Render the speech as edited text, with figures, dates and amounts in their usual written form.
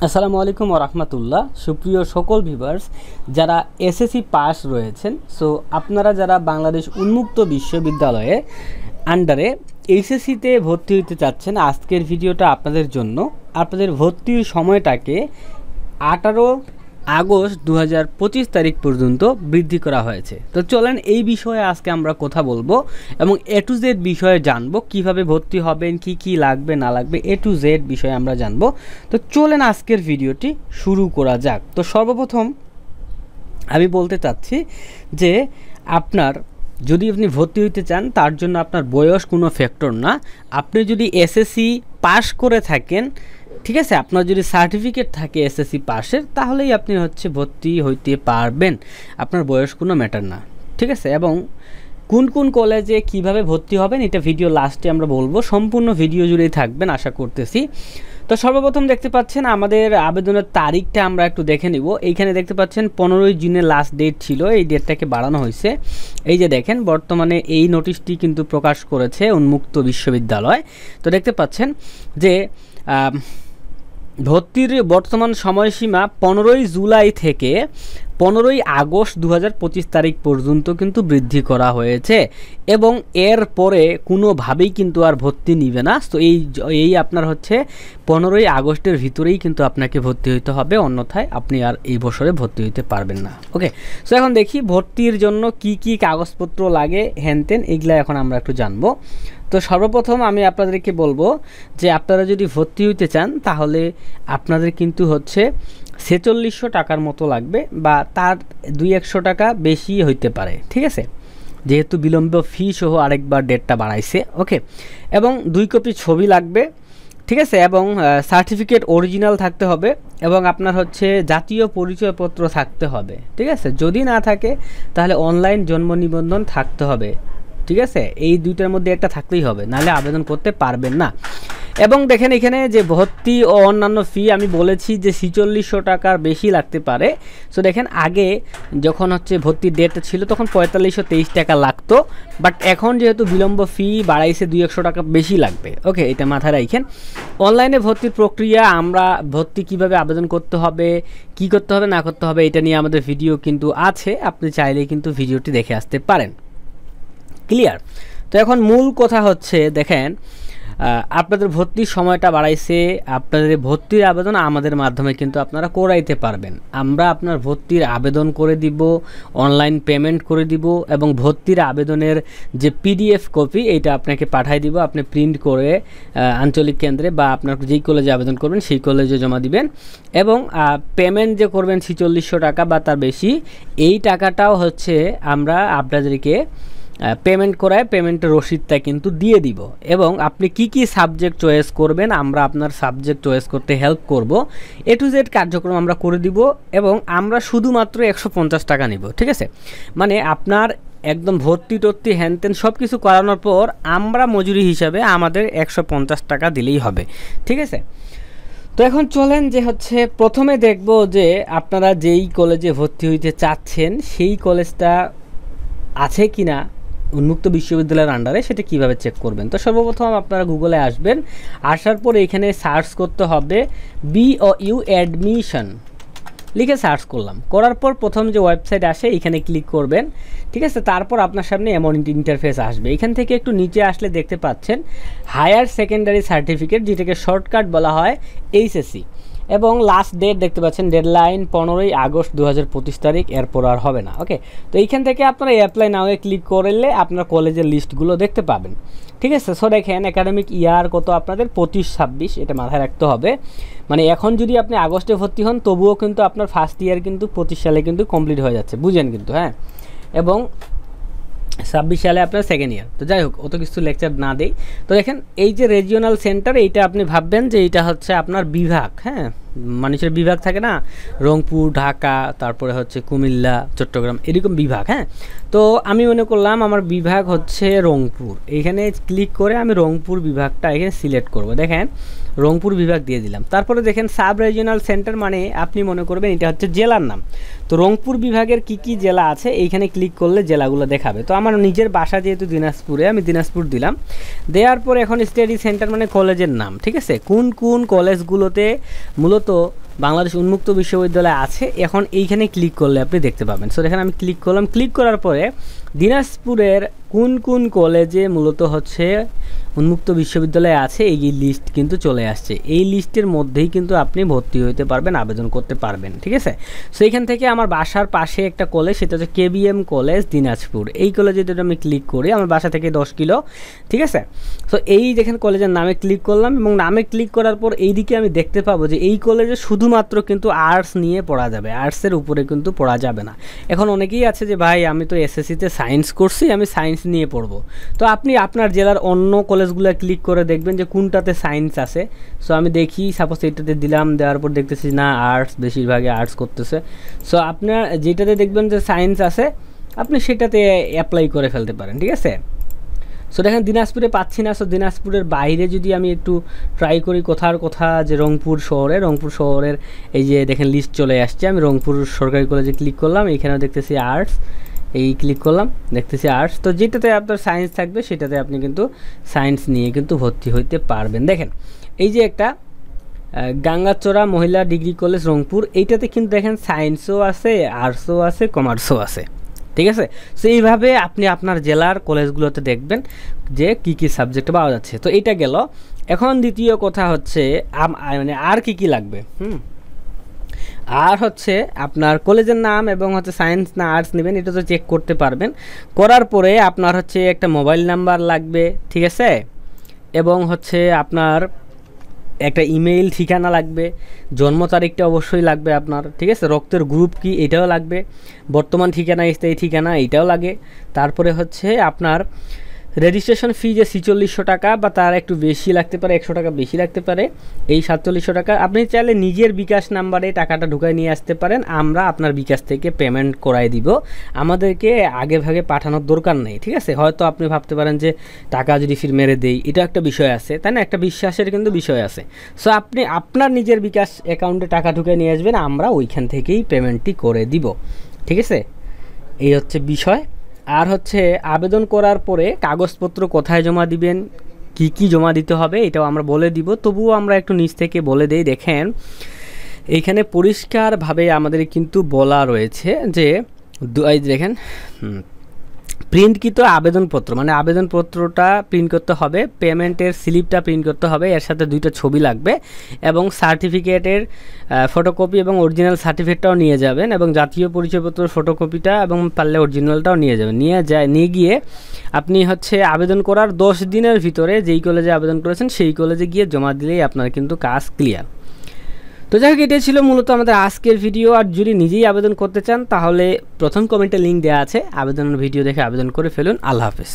আসসালামু আলাইকুম ওয়া রাহমাতুল্লাহ। সুপ্রিয় সকল ভিউয়ার্স যারা এসএসসি পাস রয়েছেন, সো আপনারা যারা বাংলাদেশ উন্মুক্ত বিশ্ববিদ্যালয়ে আন্ডারে এইচএসসিতে ভর্তি হতে চাচ্ছেন, আজকের ভিডিওটা আপনাদের জন্য। আপনাদের ভর্তির সময়টাকে 18 আগস্ট 2025 তারিখ পর্যন্ত বৃদ্ধি করা হয়েছে। তো চলেন এই বিষয়ে আজকে আমরা কথা বলবো এবং এ টু জেড বিষয়ে জানবো, কিভাবে ভর্তি হবেন, কি কি লাগবে না লাগবে, এ টু জেড বিষয়ে আমরা জানবো। তো চলেন আজকের ভিডিওটি শুরু করা যাক। তো সর্বপ্রথম আমি বলতে চাচ্ছি যে আপনার যদি আপনি ভর্তি হইতে চান, তার জন্য আপনার বয়স কোনো ফ্যাক্টর না। আপনি যদি এসএসসি পাস করে থাকেন, ঠিক আছে, আপনার যদি সার্টিফিকেট থাকে এসএসসি পাসের, তাহলেই আপনি ভর্তি হইতে পারবেন। আপনার বয়স কোনো ম্যাটার না, ঠিক আছে। এবং কোন কোন কলেজে কিভাবে ভর্তি হবেন এটা ভিডিও লাস্টে আমরা বলবো, সম্পূর্ণ ভিডিও জুড়েই থাকবেন আশা করতেছি। তো সর্বপ্রথম দেখতে পাচ্ছেন আমাদের আবেদনের তারিখটা আমরা একটু দেখে নিব। এইখানে দেখতে পাচ্ছেন 15 জুনের লাস্ট ডেট ছিল, এই ডেটটাকে বাড়ানো হয়েছে। এই যে দেখেন, বর্তমানে এই নোটিশটি কিন্তু প্রকাশ করেছে উন্মুক্ত বিশ্ববিদ্যালয়। তো দেখতে পাচ্ছেন যে ভর্তির বর্তমান সময়সীমা 15 জুলাই থেকে 15 আগস্ট 2025 তারিখ পর্যন্ত কিন্তু বৃদ্ধি করা হয়েছে এবং এর পরে কোনোভাবেই কিন্তু আর ভর্তি নিবে না। তো এই আপনার 15 আগস্টের ভিতরেই কিন্তু আপনাকে ভর্তি হইতে হবে, অন্যথায় আপনি আর এই বছরে ভর্তি হইতে পারবেন না। ওকে, সো এখন দেখি ভর্তির জন্য কি কি কাগজপত্র লাগে, হ্যানতেন এগুলা এখন আমরা একটু জানবো। তো সর্বপ্রথম আমি আপনাদেরকে বলবো যে আপনারা যদি ভর্তি হইতে চান, তাহলে আপনাদের কিন্তু 4600 টাকার মতো লাগবে, বা তার 200-100 টাকা বেশি হইতে পারে, ঠিক আছে, যেহেতু বিলম্ব ফি সহ আরেকবার ডেটটা বাড়াইছে। ওকে, এবং 2 কপি ছবি লাগবে, ঠিক আছে, এবং সার্টিফিকেট অরিজিনাল থাকতে হবে, এবং আপনার জাতীয় পরিচয়পত্র থাকতে হবে, ঠিক আছে। যদি না থাকে তাহলে অনলাইন জন্ম নিবন্ধন থাকতে হবে, ঠিক আছে। এই দুইটার মধ্যে একটা থাকতেই হবে, নাহলে আবেদন করতে পারবেন না। এবং দেখেন এখানে যে ভর্তি ও অন্যান্য ফি আমি বলেছি যে 4600 টাকার বেশি লাগতে পারে। সো দেখেন আগে যখন ভর্তির ডেটটা ছিল তখন 4523 টাকা লাগতো, বাট এখন যেহেতু বিলম্ব ফি বাড়াইছে 200 টাকা বেশি লাগবে। ওকে, এটা মাথায় রাখেন। অনলাইনে ভর্তির প্রক্রিয়া, আমরা ভর্তি কিভাবে আবেদন করতে হবে, কি করতে হবে না করতে হবে, এটা নিয়ে আমাদের ভিডিও কিন্তু আছে, আপনি চাইলে কিন্তু ভিডিওটি দেখে আসতে পারেন। ক্লিয়ার? তো এখন মূল কথা দেখেন আপনাদের ভর্তির সময়টা বাড়াইছে, আপনাদের ভর্তির আবেদন আমাদের মাধ্যমে কিন্তু আপনারা করাইতে পারবেন। আমরা আপনার ভর্তির আবেদন করে দিব, অনলাইন পেমেন্ট করে দিব, এবং ভর্তির আবেদনের যে পিডিএফ কপি এইটা আপনাকে পাঠিয়ে দিব, আপনি প্রিন্ট করে আঞ্চলিক কেন্দ্রে বা আপনার যেই কলেজে আবেদন করবেন সেই কলেজে জমা দিবেন। এবং পেমেন্ট যে করবেন 4600 টাকা বা তার বেশি, এই টাকাটাও আমরা আপনাদেরকে পেমেন্ট করায় পেমেন্টের রসিদটা কিন্তু দিয়ে দিব। এবং আপনি কি কি সাবজেক্ট চয়েস করবেন, আমরা আপনার সাবজেক্ট চয়েস করতে হেল্প করব। এ টু জেড কার্যক্রম আমরা করে দিব, এবং আমরা শুধুমাত্র 150 টাকা নিব, ঠিক আছে। মানে আপনার একদম ভর্তি টর্তি হ্যানতেন সব কিছু করানোর পর আমরা মজুরি হিসাবে আমাদের 150 টাকা দিলেই হবে, ঠিক আছে। তো এখন চলেন যে প্রথমে দেখব যে আপনারা যেই কলেজে ভর্তি হইতে চাচ্ছেন সেই কলেজটা আছে কি না উন্মুক্ত বিশ্ববিদ্যালয়ের আন্ডারে, সেটা কিভাবে চেক করবেন। তো সর্বপ্রথম আপনারা গুগলে আসবেন, আসার পর এখানে সার্চ করতে হবে BOU অ্যাডমিশন লিখে সার্চ করলাম, করার পর প্রথম যে ওয়েবসাইট আসে এখানে ক্লিক করবেন, ঠিক আছে। তারপর আপনার সামনে এমন ইন্টারফেস আসবে। এখান থেকে একটু নিচে আসলে দেখতে পাচ্ছেন হায়ার সেকেন্ডারি সার্টিফিকেট, যেটাকে শর্টকাট বলা হয় এইচএসসি, এবং লাস্ট ডেট দেখতে পাচ্ছেন ডেডলাইন 15 আগস্ট 2025 তারিখ, এরপর আর হবে না। ওকে, তো এইখান থেকে আপনারা অ্যাপ্লাই নাও ক্লিক করলে আপনার কলেজের লিস্টগুলো দেখতে পাবেন, ঠিক আছে। সো দেখেন একাডেমিক ইয়ার কত আপনাদের 25-26, এটা মাথায় রাখতে হবে। মানে এখন যদি আপনি আগস্টে ভর্তি হন তবুও কিন্তু আপনার ফার্স্ট ইয়ার কিন্তু 25 সালে কিন্তু কমপ্লিট হয়ে যাচ্ছে, বুঝেন কিন্তু, হ্যাঁ। এবং 26 সালে আপনার সেকেন্ড ইয়ার। তো যাই হোক, অত কিছু লেকচার না দেই। তো দেখেন এই যে রিজিওনাল সেন্টার, এইটা আপনি ভাববেন যে এইটা আপনার বিভাগ, হ্যাঁ, মানুষের বিভাগ থাকে না, রংপুর, ঢাকা, তারপরে কুমিল্লা, চট্টগ্রাম, এরকম বিভাগ, হ্যাঁ। তো আমি মনে করলাম আমার বিভাগ রংপুর, এইখানে ক্লিক করে আমি রংপুর বিভাগটা এখানে সিলেক্ট করব। দেখেন রংপুর বিভাগ দিয়ে দিলাম। তারপরে দেখেন সাব রিজিওনাল সেন্টার, মানে আপনি মনে করবেন এটা জেলার নাম। তো রংপুর বিভাগের কি কি জেলা আছে এইখানে ক্লিক করলে জেলাগুলো দেখাবে। তো আমার নিজের বাসা যেহেতু দিনাজপুরে, আমি দিনাজপুর দিলাম। দেওয়ার পর এখন স্টাডি সেন্টার মানে কলেজের নাম, ঠিক আছে। কোন কোন কলেজগুলোতে মূলত বাংলাদেশ উন্মুক্ত বিশ্ববিদ্যালয় আছে। এখন এইখানে ক্লিক করলে আপনি দেখতে পাবেন। সো দেখেন আমি ক্লিক করলাম, ক্লিক করার পরে দিনাজপুরের কোন কোন কলেজে মূলত হচ্ছে উন্মুক্ত বিশ্ববিদ্যালয় আছে এই লিস্ট কিন্তু চলে আসছে। এই লিস্টের মধ্যেই কিন্তু আপনি ভর্তি হতে পারবেন, আবেদন করতে পারবেন, ঠিক আছে। সো এইখান থেকে আমার বাসার পাশে একটা কলেজ, সেটা হচ্ছে কেবিএম কলেজ দিনাজপুর। এই কলেজে যদি আমি ক্লিক করি, আমার বাসা থেকে 10 কিলো, ঠিক আছে। সো এই দেখেন কলেজের নামে ক্লিক করলাম, এবং নামে ক্লিক করার পর এইদিকে আমি দেখতে পাবো যে এই কলেজে শুধুমাত্র কিন্তু আর্টস নিয়ে পড়া যাবে, আর্টসের উপরে কিন্তু পড়া যাবে না। এখন অনেকেই আছে যে ভাই আমি তো এসএসসিতে সায়েন্স করছি, আমি সায়েন্স নিয়ে পড়বো। তো আপনি আপনার জেলার অন্য কলেজগুলো ক্লিক করে দেখবেন যে কোনটাতে সায়েন্স আছে। সো আমি দেখি, সাপোজ এটাতে দিলাম, দেওয়ার পর দেখতেছি না আর্টস, বেশিরভাগই আর্টস করতেছে। সো আপনার যেটাতে দেখবেন যে সায়েন্স আছে, আপনি সেটাতে অ্যাপ্লাই করে ফেলতে পারেন, ঠিক আছে। সো দেখেন দিনাজপুরে পাচ্ছি না। সো দিনাজপুরের বাইরে যদি আমি একটু ট্রাই করি কোথা যে রংপুর শহরের এই যে দেখেন লিস্ট চলে আসছে। আমি রংপুর সরকারি কলেজে ক্লিক করলাম, এইখানেও দেখতেছি আর্টস, এই ক্লিক করলাম, দেখতেছি আর্টস। তো যেটাতে আপনার সায়েন্স থাকবে সেটাতে আপনি কিন্তু সায়েন্স নিয়ে কিন্তু ভর্তি হইতে পারবেন। দেখেন এই যে একটা গাঙ্গাচড়া মহিলা ডিগ্রি কলেজ রংপুর, এইটাতে কিন্তু দেখেন সায়েন্সও আছে, আর্টসও আছে, কমার্সও আছে, ঠিক আছে। সো এইভাবে আপনি আপনার জেলার কলেজগুলোতে দেখবেন যে কি কি সাবজেক্ট পাওয়া যাচ্ছে। তো এটা গেল। এখন দ্বিতীয় কথা হচ্ছে মানে আর কি লাগবে, আর হচ্ছে আপনার কলেজের নাম এবং হচ্ছে সায়েন্স না আর্টস নেবেন, এটা তো চেক করতে পারবেন। করার পরে আপনার হচ্ছে একটা মোবাইল নাম্বার লাগবে, ঠিক আছে, এবং হচ্ছে আপনার একটা ইমেইল ঠিকানা লাগবে, জন্ম তারিখটা অবশ্যই লাগবে আপনার, ঠিক আছে। রক্তের গ্রুপ কি এটাও লাগবে, বর্তমান ঠিকানা স্থায়ী ঠিকানা এইটাও লাগে। তারপরে হচ্ছে আপনার রেজিস্ট্রেশন ফি যে 4600 টাকা বা তার একটু বেশি লাগতে পারে, 100 টাকা বেশি লাগতে পারে, এই 4700 টাকা। আপনি চাইলে নিজের বিকাশ নাম্বারে টাকাটা ঢুকায় নিয়ে আসতে পারেন, আমরা আপনার বিকাশ থেকে পেমেন্ট করাই দিব, আমাদেরকে আগে ভাগে পাঠানোর দরকার নেই, ঠিক আছে। হয়তো আপনি ভাবতে পারেন যে টাকা যদি ফির মেরে দেই, এটা একটা বিষয় আছে, তাই না, একটা বিশ্বাসের কিন্তু বিষয় আছে। সো আপনি আপনার নিজের বিকাশ অ্যাকাউন্টে টাকা ঢুকায় নিয়ে আসবেন, আমরা ওইখান থেকেই পেমেন্টটি করে দিব, ঠিক আছে। এই হচ্ছে বিষয়। আর হচ্ছে আবেদন করার পরে কাগজপত্র কোথায় জমা দিবেন, কি জমা দিতে হবে এটাও আমরা বলে দিব, তবুও আমরা একটু নিচ থেকে বলে দেই। দেখেন এইখানে পরিষ্কারভাবে আমাদের কিন্তু বলা রয়েছে যে দেখেন প্রিন্টকৃত আবেদনপত্র, মানে আবেদনপত্রটা প্রিন্ট করতে হবে, পেমেন্টের স্লিপটা প্রিন্ট করতে হবে, এর সাথে 2টা ছবি লাগবে, এবং সার্টিফিকেটের ফটোকপি এবং অরিজিনাল সার্টিফিকেটটাও নিয়ে যাবেন, এবং জাতীয় পরিচয়পত্রের ফটোকপিটা এবং পারলে অরিজিনালটাও নিয়ে যাবেন। নিয়ে গিয়ে আপনি হচ্ছে আবেদন করার 10 দিনের ভিতরে যেই কলেজে আবেদন করেছেন সেই কলেজে গিয়ে জমা দিলেই আপনার কিন্তু কাজ ক্লিয়ার। তো যাই হোক, এটাই ছিল মূলত আমাদের আজকের ভিডিও। আর যদি নিজেই আবেদন করতে চান তাহলে প্রথম কমেন্টে লিঙ্ক দেওয়া আছে, আবেদনের ভিডিও দেখে আবেদন করে ফেলুন। আল্লাহ হাফেজ।